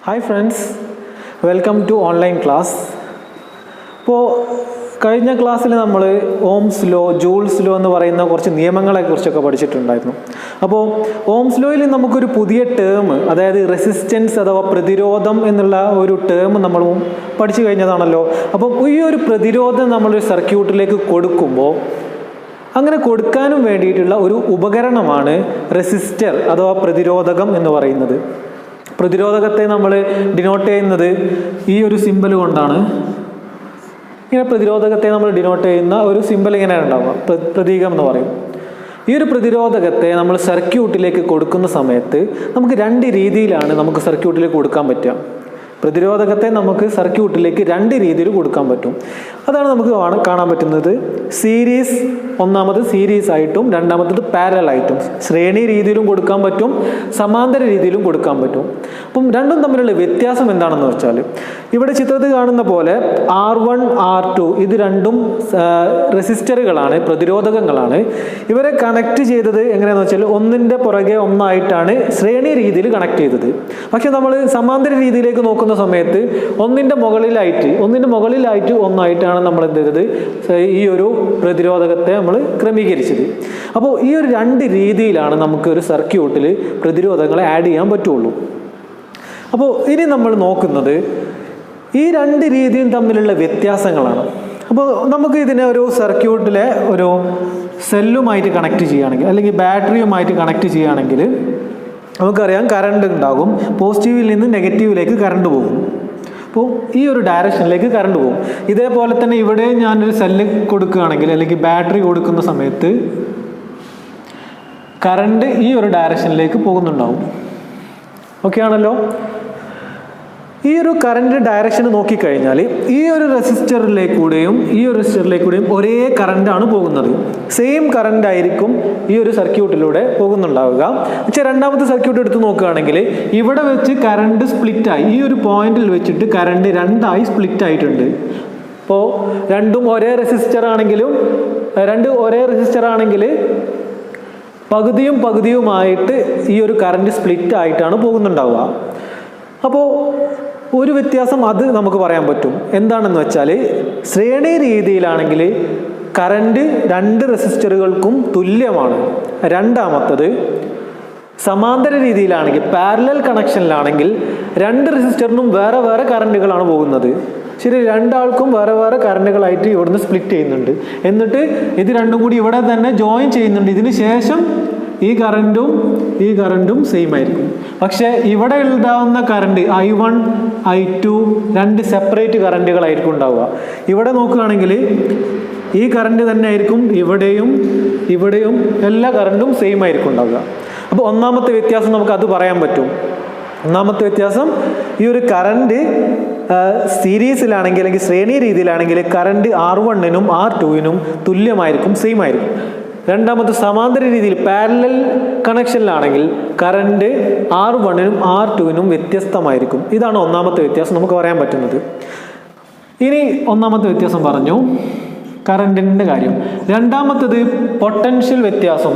Hi friends, welcome to online class. ഇപ്പോൾ കഴിഞ്ഞ ക്ലാസ്സിൽ നമ്മൾ ഓംസ് ലോ, ജൂൾസ് ലോ എന്ന് പറയുന്ന കുറച്ച് നിയമങ്ങളെക്കുറിച്ചൊക്കെ പഠിച്ചിട്ടുണ്ടായിരുന്നു. അപ്പോൾ ഓംസ് ലോയിൽ നമുക്കൊരു പുതിയ ടേം, അതായത് റെസിസ്റ്റൻസ് അഥവാ പ്രതിരോധം എന്നുള്ള ഒരു ടേം നമ്മൾ പഠിച്ചു കഴിഞ്ഞതാണല്ലോ. അപ്പോൾ ഈ ഒരു പ്രതിരോധം നമ്മളൊരു സർക്യൂട്ടിലേക്ക് കൊടുക്കുമ്പോൾ അങ്ങനെ കൊടുക്കാനും വേണ്ടിയിട്ടുള്ള ഒരു ഉപകരണമാണ് റെസിസ്റ്റർ അഥവാ പ്രതിരോധകം എന്ന് പറയുന്നത്. പ്രതിരോധകത്തെ നമ്മൾ ഡിനോട്ട് ചെയ്യുന്നത് ഈ ഒരു സിമ്പൽ കൊണ്ടാണ്. ഇങ്ങനെ പ്രതിരോധകത്തെ നമ്മൾ ഡിനോട്ട് ചെയ്യുന്ന ഒരു സിമ്പൽ ഇങ്ങനെയാണ് ഉണ്ടാവുക, പ്രതീകം എന്ന് പറയും. ഈ ഒരു പ്രതിരോധകത്തെ നമ്മൾ സർക്യൂട്ടിലേക്ക് കൊടുക്കുന്ന സമയത്ത് നമുക്ക് രണ്ട് രീതിയിലാണ് നമുക്ക് സർക്യൂട്ടിലേക്ക് കൊടുക്കാൻ പറ്റുക. പ്രതിരോധകത്തെ നമുക്ക് സർക്യൂട്ടിലേക്ക് രണ്ട് രീതിയിൽ കൊടുക്കാൻ പറ്റും. അതാണ് നമുക്ക് കാണാൻ പറ്റുന്നത്. സീരീസ്, ഒന്നാമത് സീരീസ് ആയിട്ടും രണ്ടാമത്തത് പാരലൽ ആയിട്ടും. ശ്രേണി രീതിയിലും കൊടുക്കാൻ പറ്റും, സമാന്തര രീതിയിലും കൊടുക്കാൻ പറ്റും. അപ്പം രണ്ടും തമ്മിലുള്ള വ്യത്യാസം എന്താണെന്ന് വെച്ചാൽ, ഇവിടെ ചിത്രത്തിൽ കാണുന്ന പോലെ R1 R2 ഇത് രണ്ടും റെസിസ്റ്ററുകളാണ്, പ്രതിരോധകങ്ങളാണ്. ഇവരെ കണക്ട് ചെയ്തത് എങ്ങനെയാണെന്ന് വെച്ചാൽ ഒന്നിൻ്റെ പുറകെ ഒന്നായിട്ടാണ് ശ്രേണി രീതിയിൽ കണക്ട് ചെയ്തത്. പക്ഷെ നമ്മൾ സമാന്തര രീതിയിലേക്ക് നോക്കുന്ന സമയത്ത് ഒന്നിൻ്റെ മുകളിലായിട്ട് ഒന്നായിട്ടാണ് നമ്മൾ എന്ത് ചെയ്തത്, ഈ ഒരു പ്രതിരോധകത്തെ നമ്മൾ ക്രമീകരിച്ചത്. അപ്പോൾ ഈ ഒരു രണ്ട് രീതിയിലാണ് നമുക്ക് ഒരു സർക്യൂട്ടിൽ പ്രതിരോധങ്ങളെ ആഡ് ചെയ്യാൻ പറ്റുള്ളൂ. അപ്പോൾ ഇനി നമ്മൾ നോക്കുന്നത് ഈ രണ്ട് രീതിയും തമ്മിലുള്ള വ്യത്യാസങ്ങളാണ്. അപ്പോൾ നമുക്ക് ഇതിനെ ഒരു സർക്യൂട്ടിലെ ഒരു സെല്ലുമായിട്ട് കണക്ട് ചെയ്യുകയാണെങ്കിൽ അല്ലെങ്കിൽ ബാറ്ററിയുമായിട്ട് കണക്ട് ചെയ്യുകയാണെങ്കിൽ നമുക്കറിയാം കറണ്ട് ഉണ്ടാകും. പോസിറ്റീവിൽ നിന്ന് നെഗറ്റീവിലേക്ക് കറണ്ട് പോകും. അപ്പോൾ ഈ ഒരു ഡയറക്ഷനിലേക്ക് കറണ്ട് പോകും. ഇതേപോലെ തന്നെ ഇവിടെ ഞാനൊരു സെല്ല് കൊടുക്കുകയാണെങ്കിൽ അല്ലെങ്കിൽ ബാറ്ററി കൊടുക്കുന്ന സമയത്ത് കറണ്ട് ഈ ഒരു ഡയറക്ഷനിലേക്ക് പോകുന്നുണ്ടാവും. ഓക്കെ ആണല്ലോ. ഈ ഒരു കറണ്ട് ഡയറക്ഷൻ നോക്കിക്കഴിഞ്ഞാൽ ഈ ഒരു റെസിസ്റ്ററിലേക്കൂടെയും ഈ ഒരു റെസിസ്റ്ററിലേക്കൂടെയും ഒരേ കറണ്ടാണ് പോകുന്നത്. സെയിം കറണ്ട് ആയിരിക്കും ഈ ഒരു സർക്യൂട്ടിലൂടെ പോകുന്നുണ്ടാവുക. പക്ഷേ രണ്ടാമത്തെ സർക്യൂട്ട് എടുത്ത് നോക്കുകയാണെങ്കിൽ ഇവിടെ വെച്ച് കറണ്ട് സ്പ്ലിറ്റായി. ഈ ഒരു പോയിന്റിൽ വെച്ചിട്ട് കറണ്ട് രണ്ടായി സ്പ്ലിറ്റ് ആയിട്ടുണ്ട്. അപ്പോൾ രണ്ടും ഒരേ റെസിസ്റ്റർ ആണെങ്കിൽ പകുതിയുമായിട്ട് ഈ ഒരു കറണ്ട് സ്പ്ലിറ്റ് ആയിട്ടാണ് പോകുന്നുണ്ടാവുക. അപ്പോൾ ഒരു വ്യത്യാസം അത് നമുക്ക് പറയാൻ പറ്റും. എന്താണെന്ന് വെച്ചാൽ ശ്രേണി രീതിയിലാണെങ്കിൽ കറണ്ട് രണ്ട് റെസിസ്റ്ററുകൾക്കും തുല്യമാണ്. രണ്ടാമത്തത് സമാന്തര രീതിയിലാണെങ്കിൽ പാരലൽ കണക്ഷനിലാണെങ്കിൽ രണ്ട് റെസിസ്റ്ററിനും വേറെ വേറെ കറണ്ടുകളാണ് പോകുന്നത്. ശരി, രണ്ടാൾക്കും വേറെ വേറെ കറണ്ടുകളായിട്ട് ഇവിടുന്ന് സ്പ്ലിറ്റ് ചെയ്യുന്നുണ്ട്. എന്നിട്ട് ഇത് രണ്ടും കൂടി ഇവിടെ തന്നെ ജോയിൻ ചെയ്യുന്നുണ്ട്. ഇതിന് ശേഷം ഈ കറണ്ടും സെയിം ആയിരിക്കും. പക്ഷേ ഇവിടെ ഉണ്ടാവുന്ന കറണ്ട് I1 I2 രണ്ട് സെപ്പറേറ്റ് കറണ്ടുകളായിരിക്കും ഉണ്ടാവുക. ഇവിടെ നോക്കുകയാണെങ്കിൽ ഈ കറണ്ട് തന്നെ ആയിരിക്കും ഇവിടെയും എല്ലാ കറണ്ടും സെയിം ആയിരിക്കും ഉണ്ടാവുക. അപ്പോൾ ഒന്നാമത്തെ വ്യത്യാസം നമുക്ക് അത് പറയാൻ പറ്റും. ഒന്നാമത്തെ വ്യത്യാസം, ഈ ഒരു കറണ്ട് സീരീസിലാണെങ്കിൽ അല്ലെങ്കിൽ ശ്രേണി രീതിയിലാണെങ്കിൽ കറണ്ട് R1നും R2നും തുല്യമായിരിക്കും, സെയിം ആയിരിക്കും. രണ്ടാമത്തെ സമാന്തര രീതിയിൽ പാരലൽ കണക്ഷനിലാണെങ്കിൽ കറണ്ട് R1നും R2നും വ്യത്യസ്തമായിരിക്കും. ഇതാണ് ഒന്നാമത്തെ വ്യത്യാസം നമുക്ക് പറയാൻ പറ്റുന്നത്. ഇനി ഒന്നാമത്തെ വ്യത്യാസം പറഞ്ഞു, കറണ്ടിൻ്റെ കാര്യം. രണ്ടാമത്തത് പൊട്ടൻഷ്യൽ വ്യത്യാസം,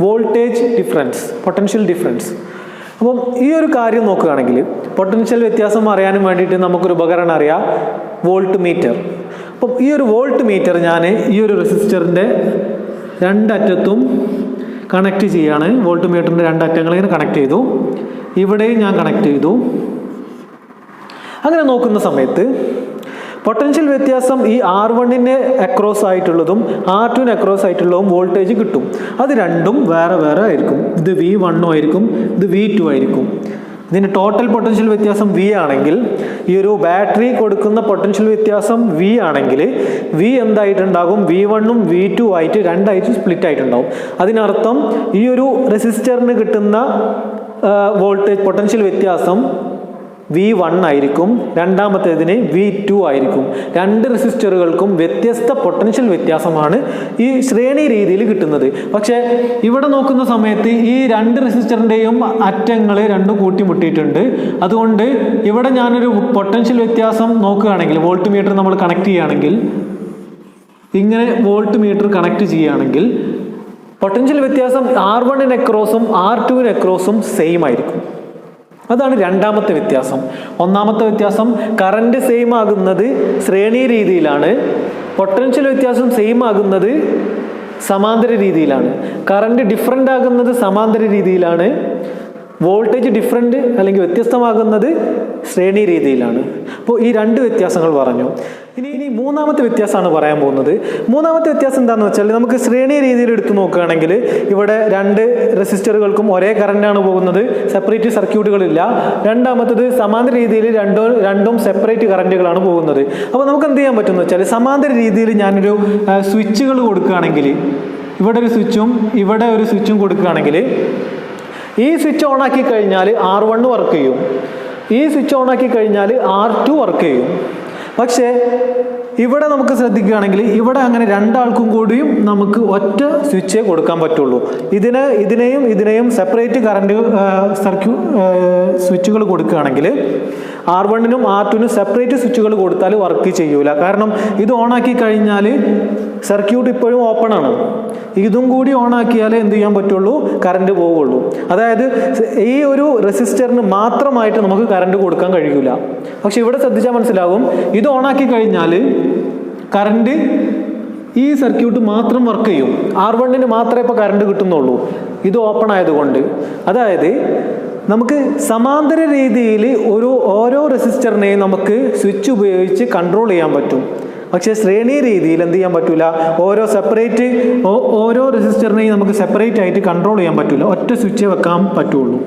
വോൾട്ടേജ് ഡിഫറൻസ്, പൊട്ടൻഷ്യൽ ഡിഫറൻസ്. അപ്പം ഈ ഒരു കാര്യം നോക്കുകയാണെങ്കിൽ പൊട്ടൻഷ്യൽ വ്യത്യാസം അറിയാനും വേണ്ടിയിട്ട് നമുക്കൊരു ഉപകരണം അറിയാം, വോൾട്ട് മീറ്റർ. അപ്പം ഈ ഒരു വോൾട്ട് മീറ്റർ ഞാൻ ഈ ഒരു റെസിസ്റ്ററിൻ്റെ രണ്ടറ്റത്തും കണക്ട് ചെയ്യാണ്. വോൾട്ട് മീറ്ററിൻ്റെ രണ്ടറ്റങ്ങളിങ്ങനെ കണക്ട് ചെയ്തു. ഇവിടെയും ഞാൻ കണക്ട് ചെയ്തു. അങ്ങനെ നോക്കുന്ന സമയത്ത് പൊട്ടൻഷ്യൽ വ്യത്യാസം ഈ R1ന് അക്രോസ് ആയിട്ടുള്ളതും R2ന് അക്രോസ് ആയിട്ടുള്ളതും വോൾട്ടേജ് കിട്ടും. അത് രണ്ടും വേറെ വേറെ ആയിരിക്കും. ഇത് V1 ആയിരിക്കും, ഇത് V2 ആയിരിക്കും. ഇതിന് ടോട്ടൽ പൊട്ടൻഷ്യൽ വ്യത്യാസം V ആണെങ്കിൽ, ഈ ഒരു ബാറ്ററി കൊടുക്കുന്ന പൊട്ടൻഷ്യൽ വ്യത്യാസം V ആണെങ്കിൽ V എന്തായിട്ടുണ്ടാകും, V1ഉം V2 ആയിട്ട് രണ്ടായിട്ട് സ്പ്ലിറ്റ് ആയിട്ടുണ്ടാവും. അതിനർത്ഥം ഈ ഒരു റെസിസ്റ്ററിന് കിട്ടുന്ന വോൾട്ടേജ് പൊട്ടൻഷ്യൽ വ്യത്യാസം V1 ആയിരിക്കും, രണ്ടാമത്തേതിന് V2 ആയിരിക്കും. രണ്ട് റെസിസ്റ്ററുകൾക്കും വ്യത്യസ്ത പൊട്ടൻഷ്യൽ വ്യത്യാസമാണ് ഈ ശ്രേണി രീതിയിൽ കിട്ടുന്നത്. പക്ഷേ ഇവിടെ നോക്കുന്ന സമയത്ത് ഈ രണ്ട് റെസിസ്റ്ററിൻ്റെയും അറ്റങ്ങൾ രണ്ടും കൂട്ടിമുട്ടിയിട്ടുണ്ട്. അതുകൊണ്ട് ഇവിടെ ഞാനൊരു പൊട്ടൻഷ്യൽ വ്യത്യാസം നോക്കുകയാണെങ്കിൽ, വോൾട്ട് മീറ്റർ നമ്മൾ കണക്ട് ചെയ്യുകയാണെങ്കിൽ, ഇങ്ങനെ വോൾട്ട് മീറ്റർ കണക്ട് ചെയ്യുകയാണെങ്കിൽ പൊട്ടൻഷ്യൽ വ്യത്യാസം R1 അക്രോസും R2 അക്രോസും സെയിം ആയിരിക്കും. അതാണ് രണ്ടാമത്തെ വ്യത്യാസം. ഒന്നാമത്തെ വ്യത്യാസം കറണ്ട് സെയിം ആകുന്നത് ശ്രേണി രീതിയിലാണ്, പൊട്ടൻഷ്യൽ വ്യത്യാസം സെയിം ആകുന്നത് സമാന്തര രീതിയിലാണ്. കറണ്ട് ഡിഫറൻ്റ് ആകുന്നത് സമാന്തര രീതിയിലാണ്, വോൾട്ടേജ് ഡിഫറൻറ്റ് അല്ലെങ്കിൽ വ്യത്യസ്തമാകുന്നത് ശ്രേണി രീതിയിലാണ്. അപ്പോൾ ഈ രണ്ട് വ്യത്യാസങ്ങൾ പറഞ്ഞു. ഇനി മൂന്നാമത്തെ വ്യത്യാസമാണ് പറയാൻ പോകുന്നത്. മൂന്നാമത്തെ വ്യത്യാസം എന്താണെന്ന് വെച്ചാൽ, നമുക്ക് ശ്രേണി രീതിയിൽ എടുത്തു നോക്കുകയാണെങ്കിൽ ഇവിടെ രണ്ട് റെസിസ്റ്ററുകൾക്കും ഒരേ കറണ്ടാണ് പോകുന്നത്, സെപ്പറേറ്റ് സർക്യൂട്ടുകളില്ല. രണ്ടാമത്തത് സമാന്തര രീതിയിൽ രണ്ടും സെപ്പറേറ്റ് കറണ്ടുകളാണ് പോകുന്നത്. അപ്പോൾ നമുക്ക് എന്ത് ചെയ്യാൻ പറ്റുമെന്ന് വെച്ചാൽ, സമാന്തര രീതിയിൽ ഞാനൊരു സ്വിച്ചുകൾ കൊടുക്കുകയാണെങ്കിൽ, ഇവിടെ ഒരു സ്വിച്ചും ഇവിടെ ഒരു സ്വിച്ചും കൊടുക്കുകയാണെങ്കിൽ, ഈ സ്വിച്ച് ഓൺ ആക്കി കഴിഞ്ഞാൽ R1 വർക്ക് ചെയ്യും, ഈ സ്വിച്ച് ഓൺ ആക്കി കഴിഞ്ഞാൽ R2 വർക്ക് ചെയ്യും. പക്ഷേ ഇവിടെ നമുക്ക് ശ്രദ്ധിക്കുകയാണെങ്കിൽ ഇവിടെ അങ്ങനെ രണ്ടാൾക്കും കൂടിയും നമുക്ക് ഒറ്റ സ്വിച്ചേ കൊടുക്കാൻ പറ്റുള്ളൂ. ഇതിനെയും സെപ്പറേറ്റ് കറണ്ട് സ്വിച്ചുകൾ കൊടുക്കുകയാണെങ്കിൽ R1നും R2നും സെപ്പറേറ്റ് സ്വിച്ചുകൾ കൊടുത്താൽ വർക്ക് ചെയ്യൂല. കാരണം ഇത് ഓണാക്കി കഴിഞ്ഞാൽ സർക്യൂട്ട് ഇപ്പോഴും ഓപ്പൺ ആണ്, ഇതും കൂടി ഓണാക്കിയാലേ എന്ത് ചെയ്യാൻ പറ്റുള്ളൂ, കറണ്ട് പോവുള്ളൂ. അതായത് ഈ ഒരു റെസിസ്റ്ററിന് മാത്രമായിട്ട് നമുക്ക് കറണ്ട് കൊടുക്കാൻ കഴിയൂല. പക്ഷെ ഇവിടെ ശ്രദ്ധിച്ചാൽ മനസ്സിലാകും, ഇത് ഓണാക്കി കഴിഞ്ഞാൽ കറണ്ട് ഈ സർക്യൂട്ട് മാത്രം വർക്ക് ചെയ്യും, R1ന് മാത്രമേ ഇപ്പോൾ കറണ്ട് കിട്ടുന്നുള്ളൂ, ഇത് ഓപ്പൺ ആയതുകൊണ്ട്. അതായത് നമുക്ക് സമാന്തര രീതിയിൽ ഓരോ റെസിസ്റ്ററിനെയും നമുക്ക് സ്വിച്ച് ഉപയോഗിച്ച് കൺട്രോൾ ചെയ്യാൻ പറ്റും. പക്ഷേ ശ്രേണി രീതിയിൽ എന്ത് ചെയ്യാൻ പറ്റില്ല, ഓരോ റെസിസ്റ്ററിനെയും നമുക്ക് സെപ്പറേറ്റ് ആയിട്ട് കൺട്രോൾ ചെയ്യാൻ പറ്റില്ല, ഒറ്റ സ്വിച്ച് വെക്കാൻ പറ്റുള്ളൂ.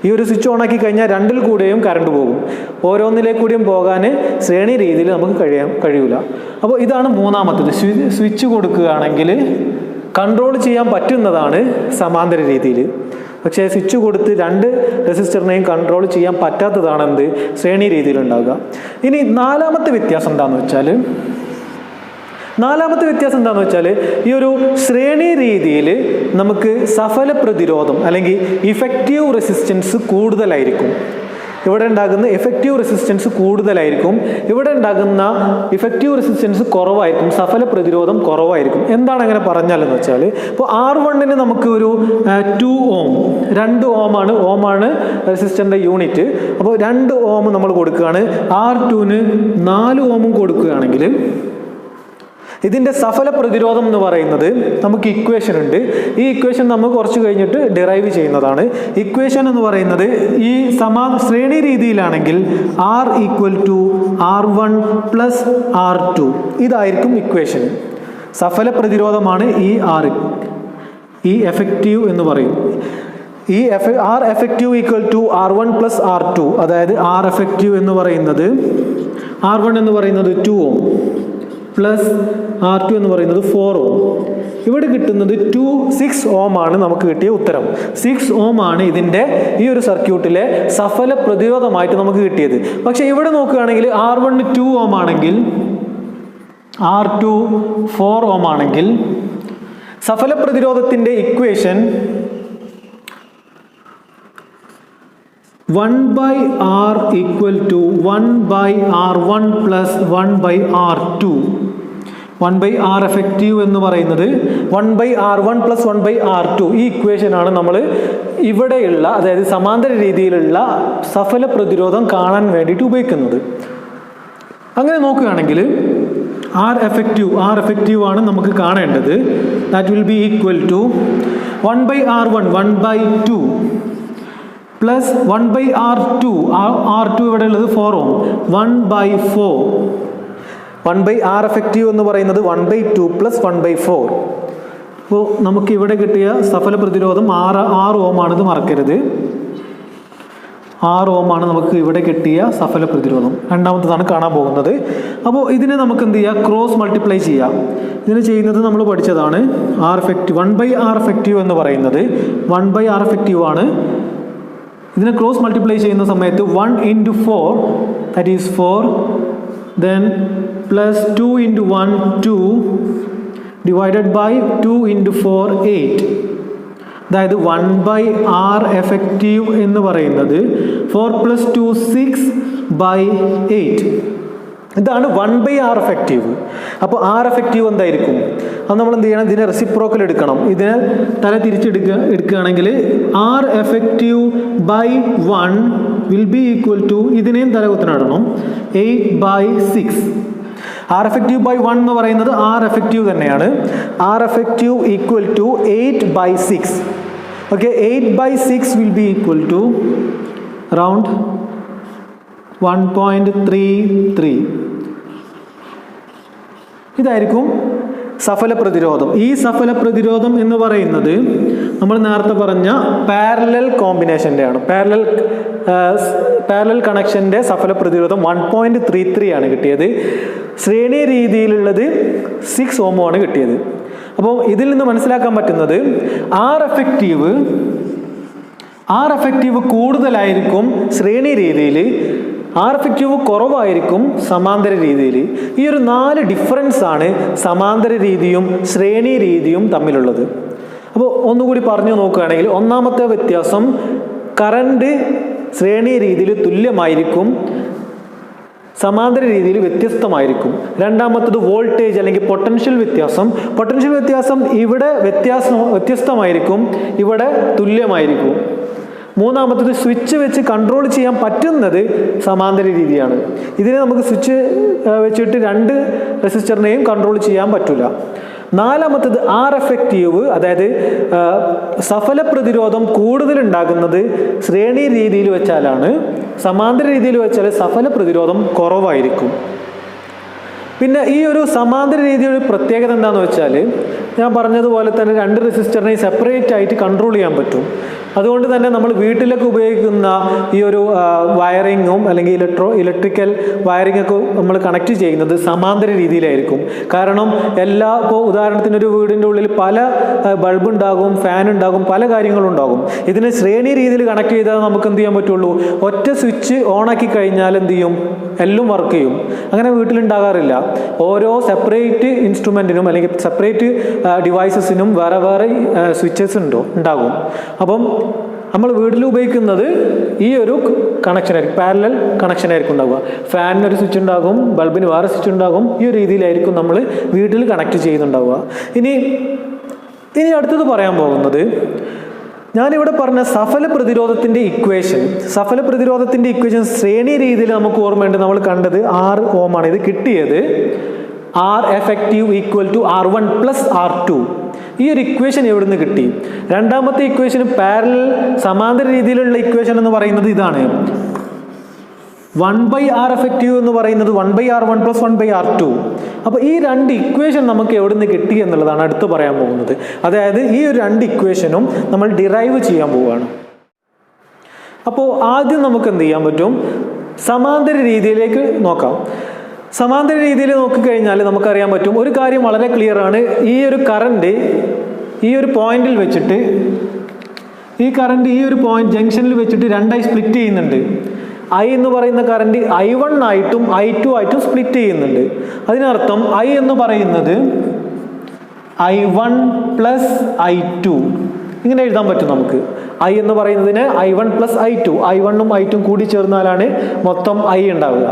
ഈ ഒരു സ്വിച്ച് ഓണാക്കി കഴിഞ്ഞാൽ രണ്ടിൽ കൂടെയും കറണ്ട് പോകും, ഓരോന്നിലേക്കൂടെയും പോകാൻ ശ്രേണി രീതിയിൽ നമുക്ക് കഴിയൂല. അപ്പോൾ ഇതാണ് മൂന്നാമത്തേത്. സ്വിച്ച് കൊടുക്കുകയാണെങ്കിൽ കൺട്രോൾ ചെയ്യാൻ പറ്റുന്നതാണ് സമാന്തര രീതിയിൽ. പക്ഷേ സ്വിച്ച് കൊടുത്ത് രണ്ട് റെസിസ്റ്ററിനെയും കൺട്രോൾ ചെയ്യാൻ പറ്റാത്തതാണ് എന്ത്, ശ്രേണി രീതിയിൽ ഉണ്ടാകുക. ഇനി നാലാമത്തെ വ്യത്യാസം എന്താണെന്ന് വെച്ചാൽ ഈ ഒരു ശ്രേണി രീതിയിൽ നമുക്ക് സഫല പ്രതിരോധം അല്ലെങ്കിൽ ഇഫക്റ്റീവ് റെസിസ്റ്റൻസ് കൂടുതലായിരിക്കും. ഇവിടെ ഉണ്ടാകുന്ന എഫക്റ്റീവ് റെസിസ്റ്റൻസ് കൂടുതലായിരിക്കും, ഇവിടെ ഉണ്ടാകുന്ന ഇഫക്റ്റീവ് റെസിസ്റ്റൻസ് കുറവായിരിക്കും, സഫല പ്രതിരോധം കുറവായിരിക്കും. എന്താണ് അങ്ങനെ പറഞ്ഞാലെന്ന് വെച്ചാൽ, ഇപ്പോൾ R1ന് നമുക്ക് ഒരു 2 ഓം, 2 ഓമാണ് റെസിസ്റ്ററിൻ്റെ യൂണിറ്റ്. അപ്പോൾ 2 ഓം നമ്മൾ കൊടുക്കുകയാണ്. R2ന് 4 ഓമും കൊടുക്കുകയാണെങ്കിൽ ഇതിൻ്റെ സഫല പ്രതിരോധം എന്ന് പറയുന്നത് നമുക്ക് ഇക്വേഷൻ ഉണ്ട്. ഈ ഇക്വേഷൻ നമ്മൾ കുറച്ച് കഴിഞ്ഞിട്ട് ഡിറൈവ് ചെയ്യുന്നതാണ്. ഇക്വേഷൻ എന്ന് പറയുന്നത് ഈ ശ്രേണി രീതിയിലാണെങ്കിൽ R = R1 + R2 ഇതായിരിക്കും ഇക്വേഷൻ. സഫല പ്രതിരോധമാണ് ഈ R, ഈ എഫക്റ്റീവ് എന്ന് പറയും. ഈ R എഫക്റ്റീവ് = R1 + R2, അതായത് R എഫക്റ്റീവ് എന്ന് പറയുന്നത് R1 എന്ന് പറയുന്നത് 2 ഓം പ്ലസ് R2 എന്ന് പറയുന്നത് 4 ഓം. ഇവിടെ കിട്ടുന്നത് 6 ഓം ആണ് നമുക്ക് കിട്ടിയ ഉത്തരം. 6 ഓം ആണ് ഇതിൻ്റെ ഈ ഒരു സർക്യൂട്ടിലെ സഫല പ്രതിരോധമായിട്ട് നമുക്ക് കിട്ടിയത്. പക്ഷെ ഇവിടെ നോക്കുകയാണെങ്കിൽ R1 2 ഓം ആണെങ്കിൽ R2 4 ഓം ആണെങ്കിൽ സഫല പ്രതിരോധത്തിൻ്റെ equation 1/R = 1/R1 + 1/R2. 1/R effective എന്ന് പറയുന്നത് 1/R1 + 1/R2. ഈ ഇക്വേഷനാണ് നമ്മൾ ഇവിടെയുള്ള, അതായത് സമാന്തര രീതിയിലുള്ള സഫല പ്രതിരോധം കാണാൻ വേണ്ടിയിട്ട് ഉപയോഗിക്കുന്നത്. അങ്ങനെ നോക്കുകയാണെങ്കിൽ R എഫക്റ്റീവ് ആണ് നമുക്ക് കാണേണ്ടത്. That will be equal to 1/R1 1/2 plus 1/R2. R2 ഇവിടെ ഉള്ളത് 4 ഓം, 1/4. 1/R എഫക്റ്റീവ് എന്ന് പറയുന്നത് 1/2 + 1/4. അപ്പോൾ നമുക്ക് ഇവിടെ കിട്ടിയ സഫല പ്രതിരോധം 6 ഓം ആണിത്, മറക്കരുത്. 6 ഓം ആണ് നമുക്ക് ഇവിടെ കിട്ടിയ സഫല പ്രതിരോധം. രണ്ടാമത്തതാണ് കാണാൻ പോകുന്നത്. അപ്പോൾ ഇതിനെ നമുക്ക് എന്ത് ചെയ്യാം, ക്രോസ് മൾട്ടിപ്ലൈ ചെയ്യാം. ഇതിന് ചെയ്യുന്നത് നമ്മൾ പഠിച്ചതാണ്. R എഫക്റ്റീവ് 1/R എഫക്റ്റീവ് എന്ന് പറയുന്നത് 1/R എഫക്റ്റീവ് ആണ്. ഇതിനെ ക്രോസ് മൾട്ടിപ്ലൈ ചെയ്യുന്ന സമയത്ത് 1 into 4 that is 4, then plus 2 into 1 2 divided by 2 into 4 8. അതായത് 1/r എഫക്റ്റീവ് എന്ന് പറയുന്നത് 4 plus 2 6/8. ഇതാണ് 1/r എഫക്റ്റീവ്. അപ്പോൾ r എഫക്റ്റീവ് എന്തായിരിക്കും? അത് നമ്മൾ എന്ത് ചെയ്യണം? ഇതിനെ റെസിപ്രോക്കൽ എടുക്കണം. ഇതിനെ തല എടുക്കുകയാണെങ്കിൽ r effective by 1 will be equal to, ഇതിനെയും തല കുത്തിനിടണം, 8/6. r എഫക്റ്റീവ് ബൈ 1 എന്ന് പറയുന്നത് r എഫക്റ്റീവ് തന്നെയാണ്. r effective equal to 8/6. Okay, 8/6 will be equal to around 1.33. ഇതായിരിക്കും സഫല പ്രതിരോധം. ഈ സഫല പ്രതിരോധം എന്ന് പറയുന്നത് നമ്മൾ നേരത്തെ പറഞ്ഞ പാരലൽ കോമ്പിനേഷൻ്റെ ആണ്. പാരലൽ കണക്ഷൻ്റെ സഫല പ്രതിരോധം 1.33 ആണ് കിട്ടിയത്. ശ്രേണി രീതിയിലുള്ളത് 6 ohm ആണ് കിട്ടിയത്. അപ്പോൾ ഇതിൽ നിന്ന് മനസ്സിലാക്കാൻ പറ്റുന്നത് r എഫക്റ്റീവ് കൂടുതലായിരിക്കും ശ്രേണി രീതിയിൽ, r എഫക്റ്റീവ് കുറവായിരിക്കും സമാന്തര രീതിയിൽ. ഈ ഒരു 4 ഡിഫറൻസ് ആണ് സമാന്തര രീതിയും ശ്രേണി രീതിയും തമ്മിലുള്ളത്. അപ്പോൾ ഒന്നുകൂടി പറഞ്ഞു നോക്കുകയാണെങ്കിൽ, ഒന്നാമത്തെ വ്യത്യാസം കറണ്ട് ശ്രേണി രീതിയിൽ തുല്യമായിരിക്കും, സമാന്തര രീതിയിൽ വ്യത്യസ്തമായിരിക്കും. രണ്ടാമത്തത് വോൾട്ടേജ് അല്ലെങ്കിൽ പൊട്ടൻഷ്യൽ വ്യത്യാസം ഇവിടെ വ്യത്യസ്തമായിരിക്കും, ഇവിടെ തുല്യമായിരിക്കും. മൂന്നാമത്തത് സ്വിച്ച് വെച്ച് കൺട്രോൾ ചെയ്യാൻ പറ്റുന്നത് സമാന്തര രീതിയാണ്. ഇതിനെ നമുക്ക് സ്വിച്ച് വെച്ചിട്ട് 2 റെസിസ്റ്ററിനെയും കൺട്രോൾ ചെയ്യാൻ പറ്റില്ല. നാലാമത്തത് r എഫക്റ്റീവ്, അതായത് സഫല പ്രതിരോധം കൂടുതൽ ഉണ്ടാകുന്നത് ശ്രേണി രീതിയിൽ വെച്ചാലാണ്. സമാന്തര രീതിയിൽ വെച്ചാൽ സഫല പ്രതിരോധം കുറവായിരിക്കും. പിന്നെ ഈ ഒരു സമാന്തര രീതിയുടെ പ്രത്യേകത എന്താണെന്ന് വെച്ചാൽ, ഞാൻ പറഞ്ഞതുപോലെ തന്നെ 2 റെസിസ്റ്ററിനെ സെപ്പറേറ്റ് ആയിട്ട് കൺട്രോൾ ചെയ്യാൻ പറ്റും. അതുകൊണ്ട് തന്നെ നമ്മൾ വീട്ടിലൊക്കെ ഉപയോഗിക്കുന്ന ഈ ഒരു വയറിങ്ങും അല്ലെങ്കിൽ ഇലക്ട്രിക്കൽ വയറിങ്ങൊക്കെ നമ്മൾ കണക്ട് ചെയ്യുന്നത് സമാന്തര രീതിയിലായിരിക്കും. കാരണം ഇപ്പോൾ ഉദാഹരണത്തിന് ഒരു വീടിൻ്റെ ഉള്ളിൽ പല ബൾബ് ഉണ്ടാകും, ഫാൻ ഉണ്ടാകും, പല കാര്യങ്ങളുണ്ടാകും. ഇതിനെ ശ്രേണി രീതിയിൽ കണക്ട് ചെയ്താൽ നമുക്ക് എന്ത് ചെയ്യാൻ പറ്റുള്ളൂ? ഒറ്റ സ്വിച്ച് ഓണാക്കി കഴിഞ്ഞാൽ എന്ത് ചെയ്യും? എല്ലാം വർക്ക് ചെയ്യും. അങ്ങനെ വീട്ടിലുണ്ടാകാറില്ല. ഓരോ സെപ്പറേറ്റ് ഇൻസ്ട്രുമെൻറ്റിനും അല്ലെങ്കിൽ സെപ്പറേറ്റ് ഡിവൈസസിനും വേറെ സ്വിച്ചസ് ഉണ്ടാകും. അപ്പം നമ്മൾ വീട്ടിൽ ഉപയോഗിക്കുന്നത് ഈ ഒരു കണക്ഷനായിരിക്കും, പാരലൽ കണക്ഷനായിരിക്കും ഉണ്ടാവുക. ഫാനിനൊരു സ്വിച്ച് ഉണ്ടാകും, ബൾബിന് വേറെ സ്വിച്ച് ഉണ്ടാകും. ഈ ഒരു രീതിയിലായിരിക്കും നമ്മൾ വീട്ടിൽ കണക്ട് ചെയ്യുന്നുണ്ടാവുക. ഇനി അടുത്തത് പറയാൻ പോകുന്നത്, ഞാനിവിടെ പറഞ്ഞ സഫല പ്രതിരോധത്തിൻ്റെ ഇക്വേഷൻ ശ്രേണി രീതിയിൽ നമുക്ക് ഓർമ്മയുണ്ട്. നമ്മൾ കണ്ടത് 6 ohm ആണ്. ഇത് കിട്ടിയത് r effective equal to r1 plus r2. ഈ ഒരു ഇക്വേഷൻ എവിടെ നിന്ന് കിട്ടി? രണ്ടാമത്തെ ഇക്വേഷൻ പാരലൽ സമാന്തര രീതിയിലുള്ള ഇക്വേഷൻ എന്ന് പറയുന്നത് ഇതാണ്. 1/r എഫക്റ്റീവ് എന്ന് പറയുന്നത് 1/r1 പ്ലസ് 1/r2. അപ്പോൾ ഈ 2 ഇക്വേഷൻ നമുക്ക് എവിടെ നിന്ന് കിട്ടി എന്നുള്ളതാണ് അടുത്ത് പറയാൻ പോകുന്നത്. അതായത് ഈ ഒരു 2 ഇക്വേഷനും നമ്മൾ ഡിറൈവ് ചെയ്യാൻ പോവുകയാണ്. അപ്പോൾ ആദ്യം നമുക്ക് എന്ത് ചെയ്യാൻ പറ്റും? സമാന്തര രീതിയിലേക്ക് നോക്കാം. സമാന്തര രീതിയിൽ നോക്കിക്കഴിഞ്ഞാൽ നമുക്കറിയാൻ പറ്റും, ഒരു കാര്യം വളരെ ക്ലിയർ ആണ്. ഈ ഒരു കറണ്ട് ഈ ഒരു പോയിന്റിൽ വെച്ചിട്ട്, ഈ കറണ്ട് ഈ ഒരു പോയിന്റ് ജംഗ്ഷനിൽ വെച്ചിട്ട് 2ആയി സ്പ്ലിറ്റ് ചെയ്യുന്നുണ്ട്. I എന്ന് പറയുന്ന കറണ്ട് I1 ആയിട്ടും I2 ആയിട്ടും സ്പ്ലിറ്റ് ചെയ്യുന്നുണ്ട്. അതിനർത്ഥം I എന്ന് പറയുന്നത് I1 പ്ലസ് I2 ഇങ്ങനെ എഴുതാൻ പറ്റും നമുക്ക്. I എന്ന് പറയുന്നതിന് I1 പ്ലസ് I2, I1ഉം I2ഉം കൂടി ചേർന്നാലാണ് മൊത്തം I ഉണ്ടാവുക.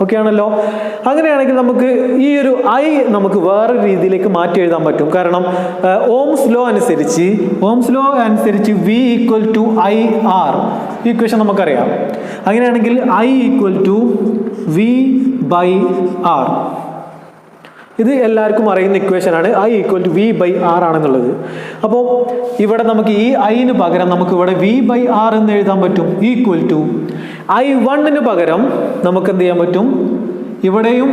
ഓക്കെ ആണല്ലോ? അങ്ങനെയാണെങ്കിൽ നമുക്ക് ഈ ഒരു I നമുക്ക് വേറെ രീതിയിലേക്ക് മാറ്റി എഴുതാൻ പറ്റും. കാരണം ഓംസ് ലോ അനുസരിച്ച് V ഈക്വൽ ടു IR, ഈ ഇക്വേഷൻ നമുക്കറിയാം. അങ്ങനെയാണെങ്കിൽ I ഈക്വൽ ടു V/R. ഇത് എല്ലാവർക്കും അറിയുന്ന ഇക്വേഷൻ ആണ്. I ഈക്വൽ ടു V/R ആണെന്നുള്ളത്. അപ്പോൾ ഇവിടെ നമുക്ക് ഈ I-ന് പകരം നമുക്ക് ഇവിടെ V/R എന്ന് എഴുതാൻ പറ്റും. ഈക്വൽ ടു I1-ന് പകരം നമുക്ക് എന്ത് ചെയ്യാൻ പറ്റും? ഇവിടെയും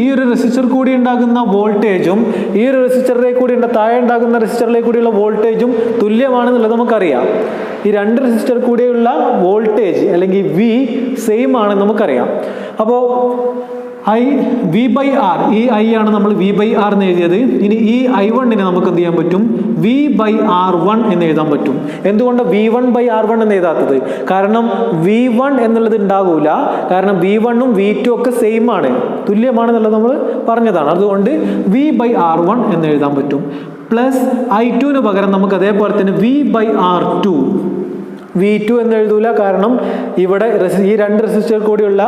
ഈ ഒരു റെസിസ്റ്റർ കൂടി ഉണ്ടാകുന്ന വോൾട്ടേജും ഈ ഒരു റെസിസ്റ്ററിലേക്ക് കൂടി താഴെ ഉണ്ടാകുന്ന റെസിസ്റ്ററിലേക്ക് കൂടിയുള്ള വോൾട്ടേജും തുല്യമാണെന്നുള്ളത് നമുക്കറിയാം. ഈ 2 റെസിസ്റ്റർ കൂടിയുള്ള വോൾട്ടേജ് അല്ലെങ്കിൽ V സെയിം ആണെന്ന് നമുക്കറിയാം. അപ്പോൾ വി ബൈ ആർ, ഈ ഐ ആണ് നമ്മൾ വി ബൈ ആർ എന്ന് എഴുതിയത്. ഇനി ഈ I1 നമുക്ക് എന്ത് ചെയ്യാൻ പറ്റും? വി ബൈ R1 എന്ന് എഴുതാൻ പറ്റും. എന്തുകൊണ്ട് V1 ബൈ R1 എന്ന് എഴുതാത്തത്? കാരണം V1 എന്നുള്ളത് ഉണ്ടാകൂല. കാരണം V1ഉം V2 ഒക്കെ സെയിം ആണ്, തുല്യമാണെന്നുള്ളത് നമ്മൾ പറഞ്ഞതാണ്. അതുകൊണ്ട് വി ബൈ R1 എന്ന് എഴുതാൻ പറ്റും. പ്ലസ് I2 പകരം നമുക്ക് അതേപോലെ തന്നെ വി ബൈ R2, V2 എന്ന് എഴുതൂല. കാരണം ഇവിടെ ഈ രണ്ട് റെസിസ്റ്റർ കൂടിയുള്ള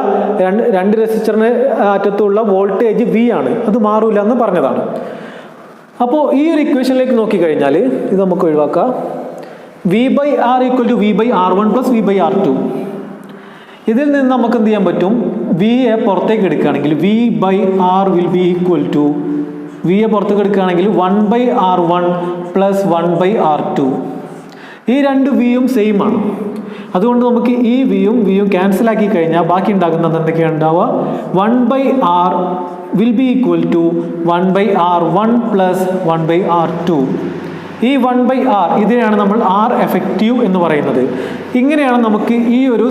രണ്ട് റെസിസ്റ്ററിന് അറ്റത്തുള്ള വോൾട്ടേജ് V ആണ്, അത് മാറൂല എന്ന് പറഞ്ഞതാണ്. അപ്പോൾ ഈ ഒരു ഇക്വേഷനിലേക്ക് നോക്കിക്കഴിഞ്ഞാൽ ഇത് നമുക്ക് ഒഴിവാക്കാം. V by R equal to V by R1 plus V by R2. ഇതിൽ നിന്ന് നമുക്ക് എന്ത് ചെയ്യാൻ പറ്റും? വിയെ പുറത്തേക്ക് എടുക്കുകയാണെങ്കിൽ V by R will be equal to, വിയെ പുറത്തേക്ക് എടുക്കുകയാണെങ്കിൽ 1 by R1 plus 1 by R2. ഈ രണ്ട് വിയും സെയിം ആണ്. അതുകൊണ്ട് നമുക്ക് ഈ വിയും ക്യാൻസൽ ആക്കി കഴിഞ്ഞാൽ ബാക്കി ഉണ്ടാകുന്നത് എന്തൊക്കെയാണ് ഉണ്ടാവുക? 1 by R will be equal to 1 by R1 plus 1 by R2. ഈ 1 ബൈ ആർ ഇതിനെയാണ് നമ്മൾ ആർ എഫക്റ്റീവ് എന്ന് പറയുന്നത്. ഇങ്ങനെയാണ് നമുക്ക് ഈ ഒരു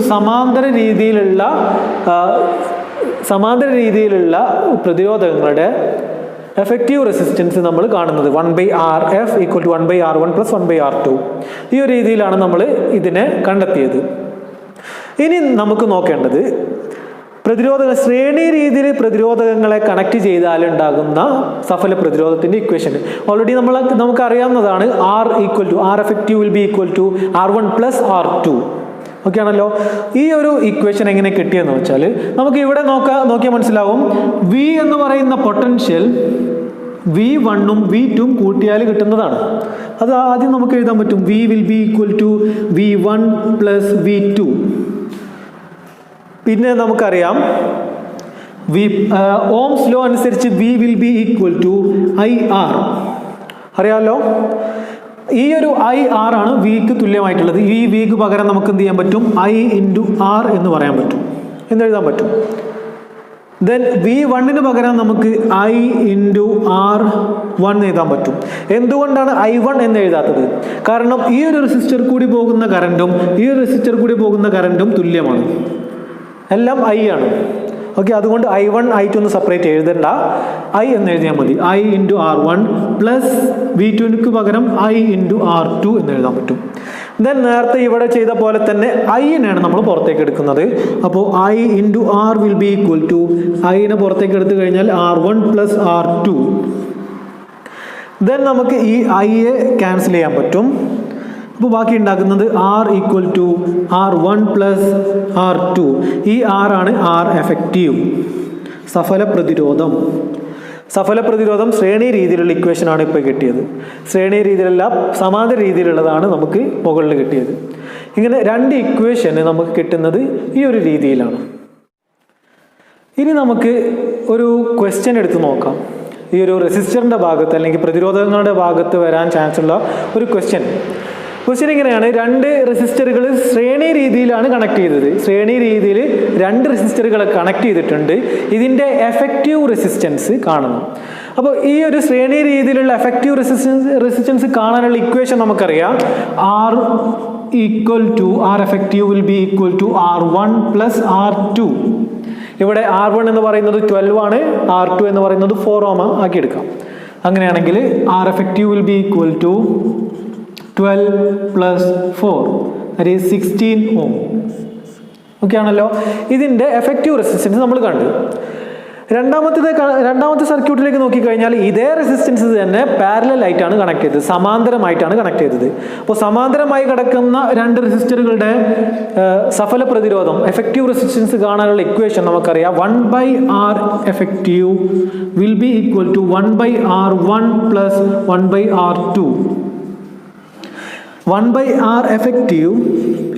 സമാന്തര രീതിയിലുള്ള പ്രതിരോധങ്ങളുടെ എഫക്റ്റീവ് റെസിസ്റ്റൻസ് നമ്മൾ കാണുന്നത്. 1 by R F equal to 1 by R1 plus 1 by R2. ഈ ഒരു രീതിയിലാണ് നമ്മൾ ഇതിനെ കണ്ടെത്തിയത്. ഇനി നമുക്ക് നോക്കേണ്ടത് ശ്രേണി രീതിയിൽ പ്രതിരോധകങ്ങളെ കണക്ട് ചെയ്താൽ ഉണ്ടാകുന്ന സഫല പ്രതിരോധത്തിന്റെ ഇക്വേഷൻ. ഓൾറെഡി നമുക്ക് അറിയാവുന്നതാണ്. R effective will be equal to R1 plus R2. Okay ആണല്ലോ. ഈ ഒരു ഇക്വേഷൻ എങ്ങനെ കിട്ടിയെന്ന് വെച്ചാൽ നമുക്ക് ഇവിടെ നോക്കിയാൽ മനസ്സിലാവും. വി എന്ന് പറയുന്ന പൊട്ടൻഷ്യൽ V1ഉം V2ഉം കൂട്ടിയാൽ കിട്ടുന്നതാണ്. അത് ആദ്യം നമുക്ക് എഴുതാൻ പറ്റും. V will be equal to V1 plus V2. പിന്നെ നമുക്കറിയാം ഓംസ് ലോ അനുസരിച്ച് V will be equal to IR. അറിയാമല്ലോ. ഈ ഒരു IR ആണ് വിക്ക് തുല്യമായിട്ടുള്ളത്. ഈ വിക്ക് പകരം നമുക്ക് എന്ത് ചെയ്യാൻ പറ്റും? I ഇൻറ്റു R എന്ന് പറയാൻ പറ്റും, എന്ന് എഴുതാൻ പറ്റും. ദെൻ V1 പകരം നമുക്ക് I ഇൻറ്റു R1 എഴുതാൻ പറ്റും. എന്തുകൊണ്ടാണ് I1 എന്ന് എഴുതാത്തത്? കാരണം ഈ ഒരു റെസിസ്റ്റർ കൂടി പോകുന്ന കറണ്ടും ഈ ഒരു റെസിസ്റ്റർ കൂടി പോകുന്ന കറണ്ടും തുല്യമാണ്, എല്ലാം I ആണ്. ഓക്കെ, അതുകൊണ്ട് I1 I2 ഒന്ന് സെപ്പറേറ്റ് എഴുതണ്ട, I എന്ന് എഴുതിയാൽ മതി. I into R1 plus V2 പകരം I ഇൻറ്റു R2 എന്ന് എഴുതാൻ പറ്റും. ദെൻ നേരത്തെ ഇവിടെ ചെയ്ത പോലെ തന്നെ ഐനെയാണ് നമ്മൾ പുറത്തേക്ക് എടുക്കുന്നത്. അപ്പോൾ I into R will be equal to, ഐനെ പുറത്തേക്ക് എടുത്തു കഴിഞ്ഞാൽ R1 പ്ലസ് R2. ദെൻ നമുക്ക് ഈ ഐയെ ക്യാൻസൽ ചെയ്യാൻ പറ്റും. അപ്പോൾ ബാക്കി ഉണ്ടാക്കുന്നത് R equal to R1 plus R2. ഈ R ആണ് R എഫക്റ്റീവ്, സഫല പ്രതിരോധം ശ്രേണി രീതിയിലുള്ള ഇക്വേഷനാണ് ഇപ്പോൾ കിട്ടിയത്. ശ്രേണി രീതിയിലല്ല, സമാന്തര രീതിയിലുള്ളതാണ് നമുക്ക് മുകളിൽ കിട്ടിയത്. ഇങ്ങനെ രണ്ട് ഇക്വേഷന് നമുക്ക് കിട്ടുന്നത് ഈ ഒരു രീതിയിലാണ്. ഇനി നമുക്ക് ഒരു ക്വസ്റ്റ്യൻ എടുത്ത് നോക്കാം. ഈ ഒരു റെസിസ്റ്ററിൻ്റെ ഭാഗത്ത് അല്ലെങ്കിൽ പ്രതിരോധങ്ങളുടെ ഭാഗത്ത് വരാൻ ചാൻസ് ഉള്ള ഒരു ക്വസ്റ്റ്യൻ ഇങ്ങനെയാണ്. രണ്ട് റെസിസ്റ്ററുകൾ ശ്രേണി രീതിയിലാണ് കണക്ട് ചെയ്തത്. ശ്രേണി രീതിയിൽ രണ്ട് റെസിസ്റ്ററുകളെ കണക്ട് ചെയ്തിട്ടുണ്ട്. ഇതിൻ്റെ എഫക്റ്റീവ് റെസിസ്റ്റൻസ് കാണണം. അപ്പോൾ ഈ ഒരു ശ്രേണി രീതിയിലുള്ള എഫക്റ്റീവ് റെസിസ്റ്റൻസ് കാണാനുള്ള ഇക്വേഷൻ നമുക്കറിയാം. R equal to R effective will be equal to R1 plus R2. ഇവിടെ R1 എന്ന് പറയുന്നത് 12 ആണ്, R2 എന്ന് പറയുന്നത് 4 ഓം ആക്കിയെടുക്കാം. അങ്ങനെയാണെങ്കിൽ R effective will be equal to 12 plus 4, that is 16 ohm. Okay ആണല്ലോ. ഇതിൻ്റെ എഫക്റ്റീവ് റെസിസ്റ്റൻസ് നമ്മൾ കണ്ടു. രണ്ടാമത്തെ സർക്യൂട്ടിലേക്ക് നോക്കിക്കഴിഞ്ഞാൽ ഇതേ റെസിസ്റ്റൻസ് തന്നെ പാരലൽ ആയിട്ടാണ് കണക്ട് ചെയ്തത്, സമാന്തരമായിട്ടാണ് കണക്ട് ചെയ്തത്. അപ്പോൾ സമാന്തരമായി കിടക്കുന്ന രണ്ട് റെസിസ്റ്ററുകളുടെ സഫല പ്രതിരോധം, എഫക്റ്റീവ് റെസിസ്റ്റൻസ് കാണാനുള്ള ഇക്വേഷൻ നമുക്കറിയാം. 1 by R effective will be equal to 1 by R1 plus 1 by R2. 1 by R effective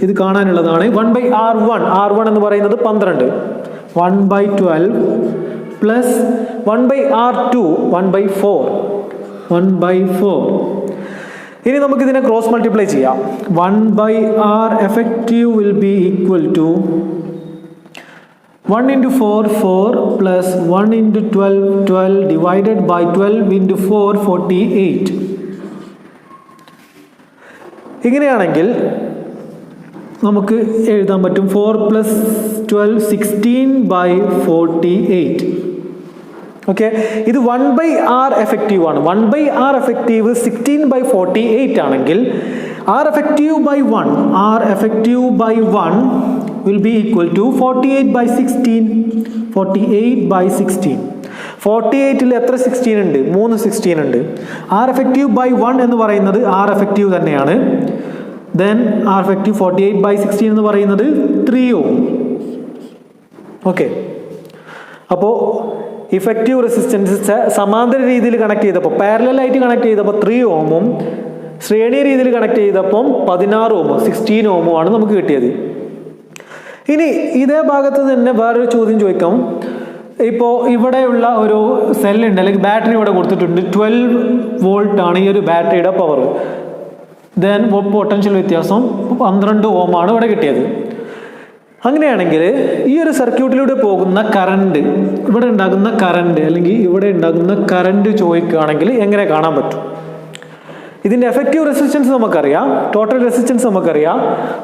ഇത് കാണാനുള്ളതാണ്. 1 ബൈ R1 എന്ന് പറയുന്നത് 12, 1 by 12 plus 1 by R2 1 by 4. ഇനി നമുക്കിതിനെ ക്രോസ് മൾട്ടിപ്ലൈ ചെയ്യാം. 1 by R effective will be equal to 1 into 4 4 plus 1 into 12 12 divided by 12 into 4 48. ഇങ്ങനെയാണെങ്കിൽ നമുക്ക് എഴുതാൻ പറ്റും 4 + 12 16/48. ഓക്കെ, ഇത് 1/R എഫക്റ്റീവ് ആണ്. 1/R എഫക്റ്റീവ് 16/48 ആണെങ്കിൽ R effective by 1 will be equal to 48/16. 48/16. 48ൽ എത്ര 16 ഉണ്ട്? 3 16 ഉണ്ട്. R effective by 1 എന്ന് പറയുന്നത് R effective തന്നെയാണ്. Then R effective 48/16 എന്ന് പറയുന്നത് 3 ohm. ഓക്കെ, അപ്പോൾ ഇഫക്റ്റീവ് റെസിസ്റ്റൻസ് സമാന്തര രീതിയിൽ കണക്ട് ചെയ്തപ്പോൾ, പാരലൽ ആയിട്ട് കണക്ട് ചെയ്തപ്പോൾ 3 ഓമും ശ്രേണി രീതിയിൽ കണക്ട് ചെയ്തപ്പം 16 ഓമോ 16 ഓമോ ആണ് നമുക്ക് കിട്ടിയത്. ഇനി ഇതേ ഭാഗത്ത് തന്നെ വേറൊരു ചോദ്യം ചോദിക്കാം. ഇപ്പോൾ ഇവിടെയുള്ള ഒരു സെല്ലുണ്ട്, അല്ലെങ്കിൽ ബാറ്ററി ഇവിടെ കൊടുത്തിട്ടുണ്ട്. 12 വോൾട്ട് ആണ് ഈ ഒരു ബാറ്ററിയുടെ പവർ. ദെൻ പൊട്ടൻഷ്യൽ വ്യത്യാസം 12 ഓം ആണ് ഇവിടെ കിട്ടിയത്. അങ്ങനെയാണെങ്കിൽ ഈ ഒരു സർക്യൂട്ടിലൂടെ പോകുന്ന കറണ്ട്, ഇവിടെ ഉണ്ടാകുന്ന കറണ്ട് അല്ലെങ്കിൽ ഇവിടെ ഉണ്ടാകുന്ന കറണ്ട് ചോദിക്കുകയാണെങ്കിൽ എങ്ങനെ കാണാൻ പറ്റും? ഇതിൻ്റെ എഫക്റ്റീവ് റെസിസ്റ്റൻസ് നമുക്കറിയാം, ടോട്ടൽ റെസിസ്റ്റൻസ് നമുക്കറിയാം,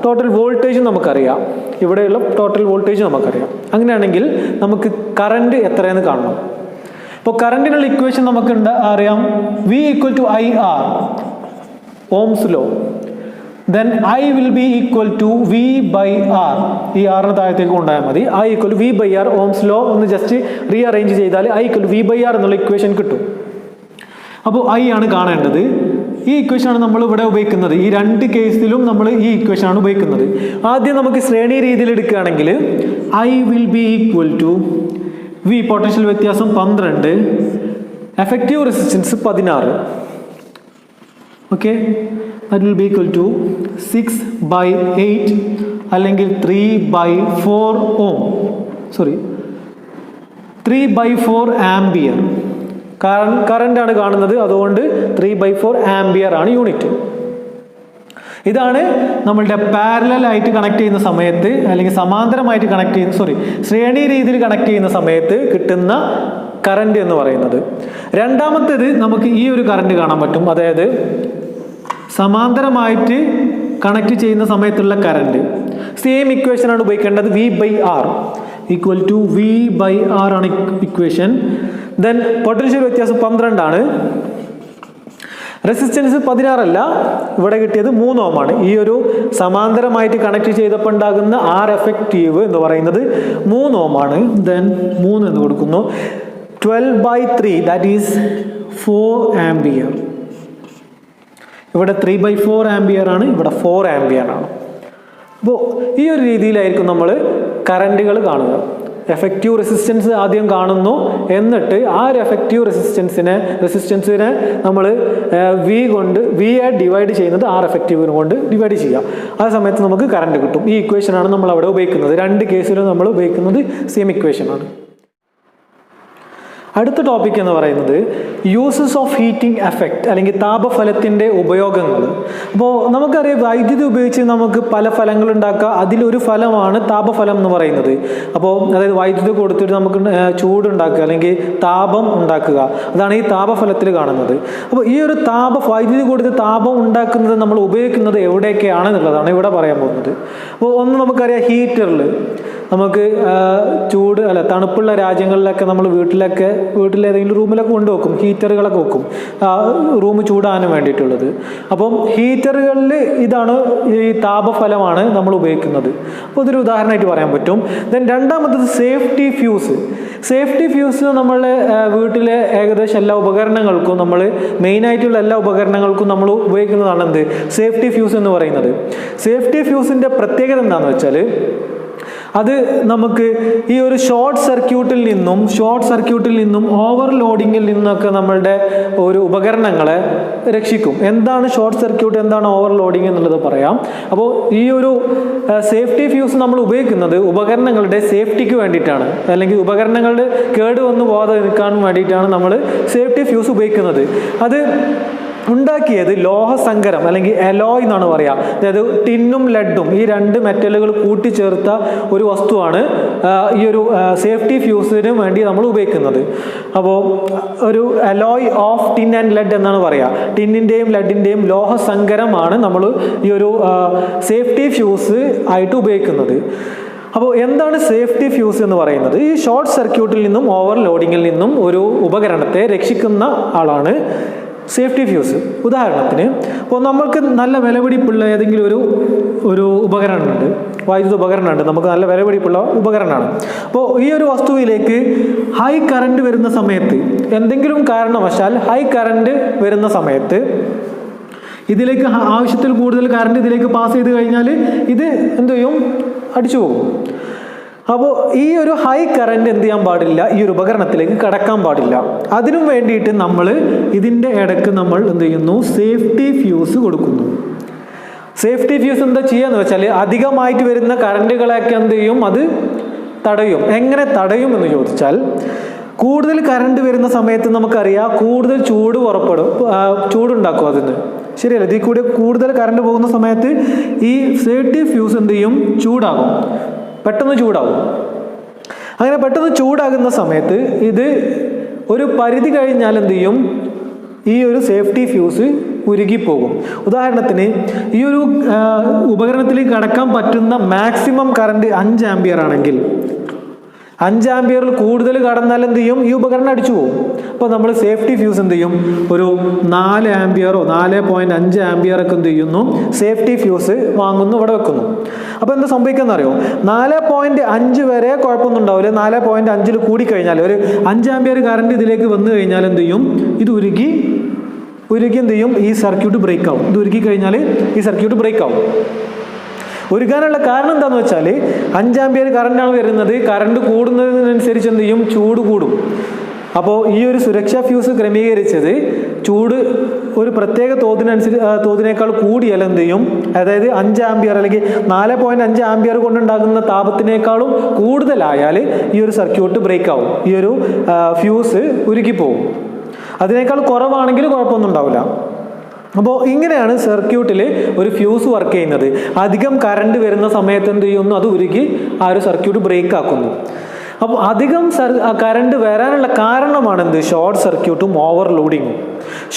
ടോട്ടൽ വോൾട്ടേജ് നമുക്കറിയാം, ഇവിടെയുള്ള ടോട്ടൽ വോൾട്ടേജ് നമുക്കറിയാം. അങ്ങനെയാണെങ്കിൽ നമുക്ക് കറണ്ട് എത്രയെന്ന് കാണണം. ഇപ്പോൾ കറണ്ടിനുള്ള ഇക്വേഷൻ നമുക്ക് അറിയാം, V = IR, Ohm's law. Then I will be equal to V/R. ഈ ആറിന് താഴത്തേക്ക് കൊണ്ടുപോയാൽ മതി. I = V/R, ഓംസ് ലോ ഒന്ന് ജസ്റ്റ് റീഅറേഞ്ച് ചെയ്താൽ I = V/R എന്നുള്ള ഇക്വേഷൻ കിട്ടും. അപ്പോൾ I ആണ് കാണേണ്ടത്. ഈ ഇക്വേഷനാണ് നമ്മൾ ഇവിടെ ഉപയോഗിക്കുന്നത്. ഈ രണ്ട് കേസിലും നമ്മൾ ഈ ഇക്വേഷനാണ് ഉപയോഗിക്കുന്നത്. ആദ്യം നമുക്ക് ശ്രേണി രീതിയിൽ എടുക്കുകയാണെങ്കിൽ I will be equal to V, potential വ്യത്യാസം 12, effective resistance 16. Okay, that will be equal to 6/8 അല്ലെങ്കിൽ 3/4 ഓം, സോറി 3/4 ആംബിയർ. കറണ്ടാണ് കാണുന്നത്, അതുകൊണ്ട് 3/4 ആംബിയർ ആണ് യൂണിറ്റ്. ഇതാണ് നമ്മളുടെ പാരലൽ ആയിട്ട് കണക്ട് ചെയ്യുന്ന സമയത്ത്, അല്ലെങ്കിൽ സമാന്തരമായിട്ട് കണക്ട് ചെയ്യുന്ന ശ്രേണി രീതിയിൽ കണക്ട് ചെയ്യുന്ന സമയത്ത് കിട്ടുന്ന കറണ്ട് എന്ന് പറയുന്നത്. രണ്ടാമത്തേത് നമുക്ക് ഈ ഒരു കറണ്ട് കാണാൻ പറ്റും, അതായത് സമാന്തരമായിട്ട് കണക്ട് ചെയ്യുന്ന സമയത്തുള്ള കറണ്ട്. സെയിം ഇക്വേഷനാണ് ഉപയോഗിക്കേണ്ടത്. V/R = V/R ആണ് ഇക്വേഷൻ. ദെൻ പൊട്ടൻഷ്യൽ വ്യത്യാസം 12 ആണ്, റെസിസ്റ്റൻസ് 16 അല്ല, ഇവിടെ കിട്ടിയത് 3 ഓം ആണ്. ഈ ഒരു സമാന്തരമായിട്ട് കണക്ട് ചെയ്തപ്പോൾ ഉണ്ടാകുന്ന R എഫക്റ്റീവ് എന്ന് പറയുന്നത് 3 ഓം ആണ്. ദെൻ 3 എന്ന് കൊടുക്കുന്നു. 12/3 that is 4 ആംബിയർ. ഇവിടെ 3/4 ആംബിയർ ആണ്, ഇവിടെ 4 ആംബിയർ ആണ്. അപ്പോൾ ഈ ഒരു രീതിയിലായിരിക്കും നമ്മൾ കറണ്ടുകൾ കാണുക. എഫക്റ്റീവ് റെസിസ്റ്റൻസ് ആദ്യം കാണുന്നു, എന്നിട്ട് ആ ഒരു എഫക്റ്റീവ് റെസിസ്റ്റൻസിനെ നമ്മൾ വിയെ ഡിവൈഡ് ചെയ്യുന്നത് R എഫക്റ്റീവിനെ കൊണ്ട് ഡിവൈഡ് ചെയ്യുക. ആ സമയത്ത് നമുക്ക് കറണ്ട് കിട്ടും. ഈ ഇക്വേഷനാണ് നമ്മൾ അവിടെ ഉപയോഗിക്കുന്നത്. രണ്ട് കേസിലും നമ്മൾ ഉപയോഗിക്കുന്നത് സെയിം ഇക്വേഷനാണ്. അടുത്ത ടോപ്പിക് എന്ന് പറയുന്നത് യൂസസ് ഓഫ് ഹീറ്റിംഗ് എഫക്റ്റ് അല്ലെങ്കിൽ താപഫലത്തിൻ്റെ ഉപയോഗങ്ങൾ. അപ്പോൾ നമുക്കറിയാം, വൈദ്യുതി ഉപയോഗിച്ച് നമുക്ക് പല ഫലങ്ങൾ ഉണ്ടാക്കാം. അതിലൊരു ഫലമാണ് താപഫലം എന്ന് പറയുന്നത്. അപ്പോൾ അതായത് വൈദ്യുതി കൊടുത്തിട്ട് നമുക്ക് ചൂടുണ്ടാക്കുക അല്ലെങ്കിൽ താപം ഉണ്ടാക്കുക, അതാണ് ഈ താപഫലത്തിൽ കാണുന്നത്. അപ്പോൾ ഈ ഒരു വൈദ്യുതി കൊടുത്ത് താപം ഉണ്ടാക്കുന്നത് നമ്മൾ ഉപയോഗിക്കുന്നത് എവിടെയൊക്കെയാണ് എന്നുള്ളതാണ് ഇവിടെ പറയാൻ പോകുന്നത്. അപ്പോൾ ഒന്ന് നമുക്കറിയാം, ഹീറ്ററിൽ നമുക്ക് തണുപ്പുള്ള രാജ്യങ്ങളിലൊക്കെ നമ്മൾ വീട്ടിലേതെങ്കിലും റൂമിലൊക്കെ കൊണ്ടുവെക്കും, ഹീറ്ററുകളൊക്കെ വെക്കും, റൂം ചൂടാനും വേണ്ടിയിട്ടുള്ളത്. അപ്പം ഹീറ്ററുകളിൽ ഇതാണ് ഈ താപഫലമാണ് നമ്മൾ ഉപയോഗിക്കുന്നത്. അപ്പോൾ ഇതൊരു ഉദാഹരണമായിട്ട് പറയാൻ പറ്റും. ദെൻ രണ്ടാമത്തത് സേഫ്റ്റി ഫ്യൂസ്. സേഫ്റ്റി ഫ്യൂസ് നമ്മളുടെ വീട്ടിലെ ഏകദേശം എല്ലാ ഉപകരണങ്ങൾക്കും, നമ്മൾ മെയിനായിട്ടുള്ള എല്ലാ ഉപകരണങ്ങൾക്കും നമ്മൾ ഉപയോഗിക്കുന്നതാണ് എന്ത് സേഫ്റ്റി ഫ്യൂസ് എന്ന് പറയുന്നത്. സേഫ്റ്റി ഫ്യൂസിൻ്റെ പ്രത്യേകത എന്താണെന്ന് വെച്ചാൽ, അത് നമുക്ക് ഈ ഒരു ഷോർട്ട് സർക്യൂട്ടിൽ നിന്നും ഓവർലോഡിങ്ങിൽ നിന്നൊക്കെ നമ്മളുടെ ഒരു ഉപകരണങ്ങളെ രക്ഷിക്കും. എന്താണ് ഷോർട്ട് സർക്യൂട്ട്, എന്താണ് ഓവർലോഡിങ് എന്നുള്ളത് പറയാം. അപ്പോൾ ഈ ഒരു സേഫ്റ്റി ഫ്യൂസ് നമ്മൾ ഉപയോഗിക്കുന്നത് ഉപകരണങ്ങളുടെ സേഫ്റ്റിക്ക് വേണ്ടിയിട്ടാണ്, അല്ലെങ്കിൽ ഉപകരണങ്ങളുടെ കേടുവന്നു പോകാതെ നിൽക്കാൻ വേണ്ടിയിട്ടാണ് നമ്മൾ സേഫ്റ്റി ഫ്യൂസ് ഉപയോഗിക്കുന്നത്. അത് ഉണ്ടാക്കിയത് ലോഹസങ്കരം അല്ലെങ്കിൽ അലോയ് എന്നാണ് പറയുക. അതായത് ടിന്നും ലെഡും ഈ രണ്ട് മെറ്റലുകൾ കൂട്ടിച്ചേർത്ത ഒരു വസ്തുവാണ് ഈ ഒരു സേഫ്റ്റി ഫ്യൂസിന് വേണ്ടി നമ്മൾ ഉപയോഗിക്കുന്നത്. അപ്പോൾ ഒരു alloy of tin and lead എന്നാണ് പറയുക. ടിന്നിൻ്റെയും ലെഡിൻ്റെയും ലോഹസങ്കരമാണ് നമ്മൾ ഈ ഒരു സേഫ്റ്റി ഫ്യൂസ് ആയിട്ട് ഉപയോഗിക്കുന്നത്. അപ്പോൾ എന്താണ് സേഫ്റ്റി ഫ്യൂസ് എന്ന് പറയുന്നത്? ഈ ഷോർട്ട് സർക്യൂട്ടിൽ നിന്നും ഓവർലോഡിങ്ങിൽ നിന്നും ഒരു ഉപകരണത്തെ രക്ഷിക്കുന്ന ആളാണ് സേഫ്റ്റി ഫ്യൂസ്. ഉദാഹരണത്തിന് ഇപ്പോൾ നമ്മൾക്ക് നല്ല വിലപിടിപ്പുള്ള ഏതെങ്കിലും ഒരു ഉപകരണമുണ്ട്, വൈദ്യുത ഉപകരണമുണ്ട്, നമുക്ക് നല്ല വിലപിടിപ്പുള്ള ഉപകരണമാണ്. അപ്പോൾ ഈ ഒരു വസ്തുവിലേക്ക് ഹൈ കറണ്ട് വരുന്ന സമയത്ത്, എന്തെങ്കിലും കാരണവശാൽ ഹൈ കറണ്ട് വരുന്ന സമയത്ത് ഇതിലേക്ക് ആവശ്യത്തിൽ കൂടുതൽ കറണ്ട് ഇതിലേക്ക് പാസ് ചെയ്ത് കഴിഞ്ഞാൽ ഇത് എന്ത് ചെയ്യും? അടിച്ചു പോകും. അപ്പോൾ ഈ ഒരു ഹൈ കറണ്ട് എന്ത് ചെയ്യാൻ പാടില്ല, ഈ ഒരു ഉപകരണത്തിലേക്ക് കടക്കാൻ പാടില്ല. അതിനും വേണ്ടിയിട്ട് നമ്മൾ ഇതിൻ്റെ ഇടയ്ക്ക് നമ്മൾ എന്ത് ചെയ്യുന്നു? സേഫ്റ്റി ഫ്യൂസ് കൊടുക്കുന്നു. സേഫ്റ്റി ഫ്യൂസ് എന്താ ചെയ്യാന്ന് വെച്ചാൽ അധികമായിട്ട് വരുന്ന കറണ്ടുകളെയൊക്കെ എന്ത് ചെയ്യും? അത് തടയും. എങ്ങനെ തടയും എന്ന് ചോദിച്ചാൽ, കൂടുതൽ കറണ്ട് വരുന്ന സമയത്ത് നമുക്കറിയാം കൂടുതൽ ചൂടുണ്ടാക്കും അതിന്, ശരിയല്ല? ഇതിൽ കൂടി കൂടുതൽ കറണ്ട് പോകുന്ന സമയത്ത് ഈ സേഫ്റ്റി ഫ്യൂസ് എന്ത് ചെയ്യും? ചൂടാകും, പെട്ടെന്ന് ചൂടാവും. അങ്ങനെ പെട്ടെന്ന് ചൂടാകുന്ന സമയത്ത് ഇത് ഒരു പരിധി കഴിഞ്ഞാൽ എന്ത് ചെയ്യും? ഈ ഒരു സേഫ്റ്റി ഫ്യൂസ് ഉരുകിപ്പോകും. ഉദാഹരണത്തിന് ഈ ഒരു ഉപകരണത്തിലേക്ക് കടക്കാൻ പറ്റുന്ന മാക്സിമം കറണ്ട് 5 ആംപിയർ ആണെങ്കിൽ 5 ആംപിയറിൽ കൂടുതൽ കടന്നാൽ എന്ത് ചെയ്യും? ഈ ഉപകരണം അടിച്ചു പോകും. അപ്പോൾ നമ്മൾ സേഫ്റ്റി ഫ്യൂസ് എന്ത് ചെയ്യും? ഒരു 4 ആംപിയറോ 4.5 ആംപിയറൊക്കെ എന്ത് ചെയ്യുന്നു? സേഫ്റ്റി ഫ്യൂസ് വാങ്ങുന്നു, ഇവിടെ വെക്കുന്നു. അപ്പോൾ എന്താ സംഭവിക്കുന്നത് അറിയോ? 4.5 വരെ കുഴപ്പമൊന്നും ഉണ്ടാവില്ല. 4.5 കൂടിക്കഴിഞ്ഞാൽ ഒരു 5 ആംപിയർ കറണ്ട് ഇതിലേക്ക് വന്നു കഴിഞ്ഞാൽ എന്ത് ചെയ്യും? ഇത് ഉരുകി എന്ത് ചെയ്യും? ഈ സർക്യൂട്ട് ബ്രേക്ക് ആവും. ഇത് ഉരുക്കി കഴിഞ്ഞാൽ ഈ സർക്യൂട്ട് ബ്രേക്ക് ആവും. ഉരുകാനുള്ള കാരണം എന്താണെന്ന് വെച്ചാൽ 5 ആംപിയർ കറണ്ടാണ് വരുന്നത്. കറണ്ട് കൂടുന്നതിനനുസരിച്ച് എന്ത് ചെയ്യും? ചൂട് കൂടും. അപ്പോൾ ഈ ഒരു സുരക്ഷാ ഫ്യൂസ് ക്രമീകരിച്ചത് ചൂട് ഒരു പ്രത്യേക തോതിനേക്കാൾ കൂടിയാൽ എന്ത് ചെയ്യും? അതായത് 5 ആംപിയർ അല്ലെങ്കിൽ 4.5 ആംപിയർ കൊണ്ടുണ്ടാകുന്ന താപത്തിനേക്കാളും കൂടുതലായാൽ ഈ ഒരു സർക്യൂട്ട് ബ്രേക്ക് ആവും. ഈ ഒരു ഫ്യൂസ് ഉരുകിപ്പോവും. അതിനേക്കാൾ കുറവാണെങ്കിൽ കുഴപ്പമൊന്നും ഉണ്ടാവില്ല. അപ്പോൾ ഇങ്ങനെയാണ് സർക്യൂട്ടിൽ ഒരു ഫ്യൂസ് വർക്ക് ചെയ്യുന്നത്. അധികം കറണ്ട് വരുന്ന സമയത്ത് എന്ത് ചെയ്യുന്നു? അത് ഉരുകി ആ ഒരു സർക്യൂട്ട് ബ്രേക്ക് ആക്കുന്നു. അപ്പോൾ അധികം കറണ്ട് വരാനുള്ള കാരണമാണ് എന്ത്? ഷോർട്ട് സർക്യൂട്ടും ഓവർലോഡിങ്ങും.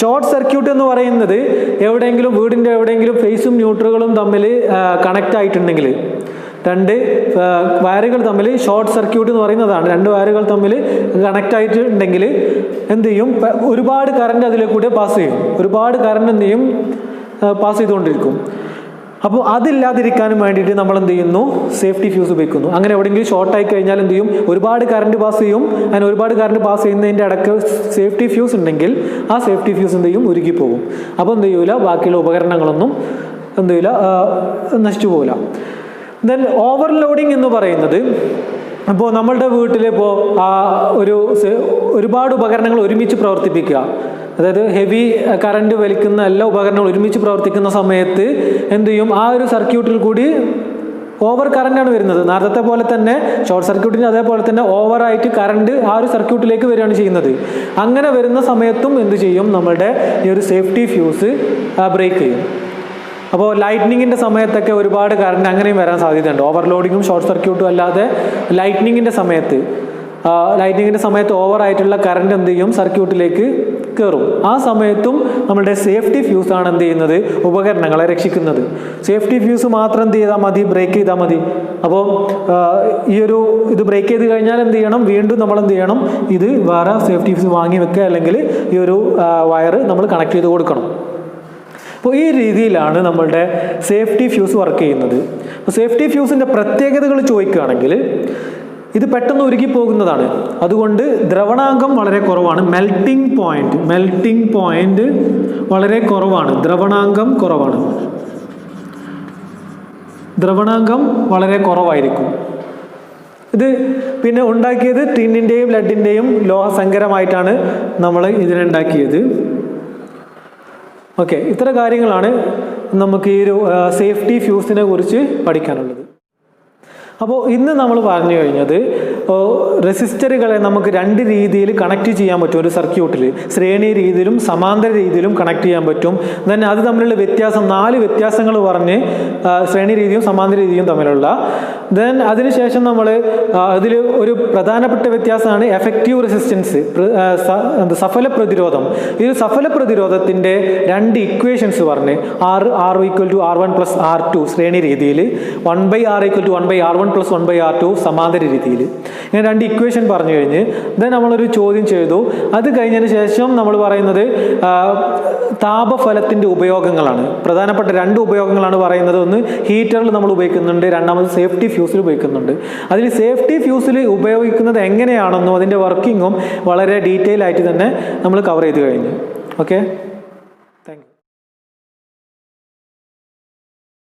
ഷോർട്ട് സർക്യൂട്ട് എന്ന് പറയുന്നത് വീടിൻ്റെ എവിടെയെങ്കിലും ഫേസും ന്യൂട്രലുകളും തമ്മിൽ കണക്റ്റ് ആയിട്ടുണ്ടെങ്കിൽ, 2 വയറുകൾ തമ്മിൽ ഷോർട്ട് സർക്യൂട്ട് എന്ന് പറയുന്നതാണ്. 2 വയറുകൾ തമ്മിൽ കണക്റ്റ് ആയിട്ടുണ്ടെങ്കിൽ എന്ത് ചെയ്യും? ഒരുപാട് കറണ്ട് അതിലേക്കൂടെ പാസ് ചെയ്യും. ഒരുപാട് കറണ്ട് എന്ത് ചെയ്യും? പാസ് ചെയ്തുകൊണ്ടിരിക്കും. അപ്പോൾ അതില്ലാതിരിക്കാനും വേണ്ടിയിട്ട് നമ്മൾ എന്ത് ചെയ്യുന്നു? സേഫ്റ്റി ഫ്യൂസ് ഉപയോഗിക്കുന്നു. അങ്ങനെ എവിടെയെങ്കിലും ഷോർട്ടായി കഴിഞ്ഞാൽ എന്ത് ചെയ്യും? ഒരുപാട് കറണ്ട് പാസ് ചെയ്യും. അങ്ങനെ ഒരുപാട് കറണ്ട് പാസ് ചെയ്യുന്നതിൻ്റെ ഇടയ്ക്ക് സേഫ്റ്റി ഫ്യൂസ് ഉണ്ടെങ്കിൽ ആ സേഫ്റ്റി ഫ്യൂസ് എന്ത് ചെയ്യും? ഉരുകിപ്പോകും. അപ്പോൾ എന്ത് ചെയ്യൂല? ബാക്കിയുള്ള ഉപകരണങ്ങളൊന്നും എന്ത് ചെയ്യില്ല? നശിച്ചു പോകില്ല. ദെൻ ഓവർലോഡിങ് എന്ന് പറയുന്നത്, അപ്പോൾ നമ്മളുടെ വീട്ടിലിപ്പോൾ ഒരുപാട് ഉപകരണങ്ങൾ ഒരുമിച്ച് പ്രവർത്തിപ്പിക്കുക, അതായത് ഹെവി കറണ്ട് വലിക്കുന്ന എല്ലാ ഉപകരണങ്ങളും ഒരുമിച്ച് പ്രവർത്തിക്കുന്ന സമയത്ത് എന്ത് ചെയ്യും? ആ ഒരു സർക്യൂട്ടിൽ കൂടി ഓവർ കറണ്ടാണ് വരുന്നത്. നേരത്തെ പോലെ തന്നെ ഷോർട്ട് സർക്യൂട്ടിന് അതേപോലെ തന്നെ ഓവറായിട്ട് കറണ്ട് ആ ഒരു സർക്യൂട്ടിലേക്ക് വരികയാണ് ചെയ്യുന്നത്. അങ്ങനെ വരുന്ന സമയത്തും എന്ത് ചെയ്യും? നമ്മളുടെ ഈ ഒരു സേഫ്റ്റി ഫ്യൂസ് ബ്രേക്ക് ചെയ്യും. അപ്പോൾ ലൈറ്റ്നിങ്ങിൻ്റെ സമയത്തൊക്കെ ഒരുപാട് കറണ്ട് അങ്ങനെയും വരാൻ സാധ്യതയുണ്ട്. ഓവർലോഡിങ്ങും ഷോർട്ട് സർക്യൂട്ടും അല്ലാതെ ലൈറ്റ്നിങ്ങിൻ്റെ സമയത്ത് ഓവറായിട്ടുള്ള കറണ്ട് എന്ത് ചെയ്യും? സർക്യൂട്ടിലേക്ക് കയറും. ആ സമയത്തും നമ്മുടെ സേഫ്റ്റി ഫ്യൂസാണ് എന്ത് ചെയ്യുന്നത്? ഉപകരണങ്ങളെ രക്ഷിക്കുന്നത്. സേഫ്റ്റി ഫ്യൂസ് മാത്രം എന്ത് ചെയ്താൽ മതി? ബ്രേക്ക് ചെയ്താൽ മതി. അപ്പോൾ ഇത് ബ്രേക്ക് ചെയ്ത് കഴിഞ്ഞാൽ എന്ത് ചെയ്യണം? വീണ്ടും നമ്മൾ എന്ത് ചെയ്യണം? ഇത് വേറെ സേഫ്റ്റി ഫ്യൂസ് വാങ്ങി വെക്കുക, അല്ലെങ്കിൽ ഈ ഒരു വയർ നമ്മൾ കണക്ട് ചെയ്ത് കൊടുക്കണം. അപ്പോൾ ഈ രീതിയിലാണ് നമ്മളുടെ സേഫ്റ്റി ഫ്യൂസ് വർക്ക് ചെയ്യുന്നത്. അപ്പോൾ സേഫ്റ്റി ഫ്യൂസിൻ്റെ പ്രത്യേകതകൾ ചോദിക്കുകയാണെങ്കിൽ, ഇത് പെട്ടെന്ന് ഉരുകി പോകുന്നതാണ്. അതുകൊണ്ട് ദ്രവണാങ്കം വളരെ കുറവാണ്. മെൽറ്റിംഗ് പോയിന്റ് വളരെ കുറവാണ്. ദ്രവണാങ്കം വളരെ കുറവായിരിക്കും. ഇത് പിന്നെ ഉണ്ടാക്കിയത് ടിന്നിൻ്റെയും ലെഡിൻ്റെയും ലോഹസങ്കരമായിട്ടാണ് നമ്മൾ ഇതിനുണ്ടാക്കിയത്. ഓക്കെ, ഇത്ര കാര്യങ്ങളാണ് നമുക്ക് ഈ ഒരു സേഫ്റ്റി ഫ്യൂസിനെ കുറിച്ച് പഠിക്കാനുള്ളത്. അപ്പോൾ ഇന്ന് നമ്മൾ പറഞ്ഞു കഴിഞ്ഞത് റെസിസ്റ്ററുകളെ നമുക്ക് രണ്ട് രീതിയിൽ കണക്ട് ചെയ്യാൻ പറ്റും ഒരു സർക്യൂട്ടിൽ. ശ്രേണി രീതിയിലും സമാന്തര രീതിയിലും കണക്ട് ചെയ്യാൻ പറ്റും. ദെൻ അത് തമ്മിലുള്ള വ്യത്യാസം 4 വ്യത്യാസങ്ങൾ പറഞ്ഞ് ശ്രേണി രീതിയും സമാന്തര രീതിയും തമ്മിലുള്ള. ദെൻ അതിനുശേഷം നമ്മൾ അതിൽ ഒരു പ്രധാനപ്പെട്ട വ്യത്യാസമാണ് എഫക്റ്റീവ് റെസിസ്റ്റൻസ്, സഫല പ്രതിരോധം. ഈ സഫല പ്രതിരോധത്തിൻ്റെ 2 ഇക്വേഷൻസ് പറഞ്ഞ് R = R1 + R2 ശ്രേണി രീതിയിൽ, 1/R = 1/R1 + 1/R2 സമാന്തര രീതിയിൽ. ഇങ്ങനെ 2 ഇക്വേഷൻ പറഞ്ഞു കഴിഞ്ഞ് ദെൻ നമ്മളൊരു ചോദ്യം ചെയ്തു. അത് കഴിഞ്ഞതിന് ശേഷം നമ്മൾ പറയുന്നത് താപഫലത്തിൻ്റെ ഉപയോഗങ്ങളാണ്. പ്രധാനപ്പെട്ട 2 ഉപയോഗങ്ങളാണ് പറയുന്നത്. ഒന്ന് ഹീറ്ററിൽ നമ്മൾ ഉപയോഗിക്കുന്നുണ്ട്, രണ്ടാമത് സേഫ്റ്റി ഫ്യൂസിൽ ഉപയോഗിക്കുന്നുണ്ട്. അതിൽ സേഫ്റ്റി ഫ്യൂസിൽ ഉപയോഗിക്കുന്നത് എങ്ങനെയാണെന്നും അതിൻ്റെ വർക്കിങ്ങും വളരെ ഡീറ്റെയിൽ ആയിട്ട് തന്നെ നമ്മൾ കവർ ചെയ്ത് കഴിഞ്ഞു. ഓക്കെ.